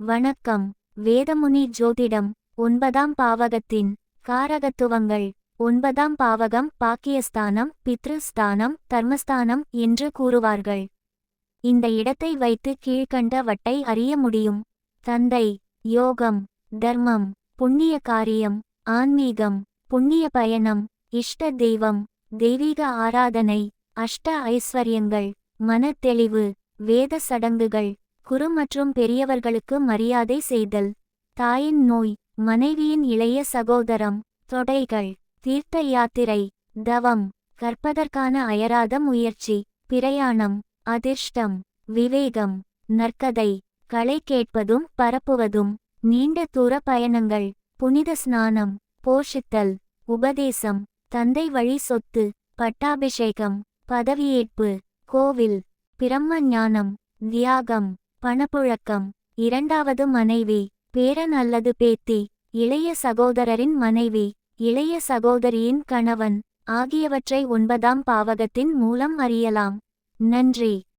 வணக்கம். வேதமுனி ஜோதிடம். 9ஆம் பாவகத்தின் காரகத்துவங்கள். 9ஆம் பாவகம் பாக்கியஸ்தானம், பித்ருஸ்தானம், தர்மஸ்தானம் என்று கூறுவார்கள். இந்த இடத்தை வைத்து கீழ்க்கண்டவற்றை அறிய முடியும். தந்தை, யோகம், தர்மம், புண்ணிய காரியம், ஆன்மீகம், புண்ணிய பயணம், இஷ்ட தெய்வம், தெய்வீக ஆராதனை, அஷ்ட ஐஸ்வர்யங்கள், மனத்தெளிவு, வேத சடங்குகள், குரு மற்றும் பெரியவர்களுக்கு மரியாதை செய்தல், தாயின் நோய், மனைவியின் இளைய சகோதரம், தொடைகள், தீர்த்த யாத்திரை, தவம், கற்பதற்கான அயராத முயற்சி, பிரயாணம், அதிர்ஷ்டம், விவேகம், நற்கதை, களை கேட்பதும் பரப்புவதும், நீண்ட தூர பயணங்கள், புனித ஸ்நானம், போஷித்தல், உபதேசம், தந்தை வழி சொத்து, பட்டாபிஷேகம், பதவியேற்பு, கோவில், பிரம்ம ஞானம், தியாகம், பணப்புழக்கம், இரண்டாவது மனைவி, பேரன் அல்லது பேத்தி, இளைய சகோதரரின் மனைவி, இளைய சகோதரியின் கணவன் ஆகியவற்றை 9ஆம் பாவகத்தின் மூலம் அறியலாம். நன்றி.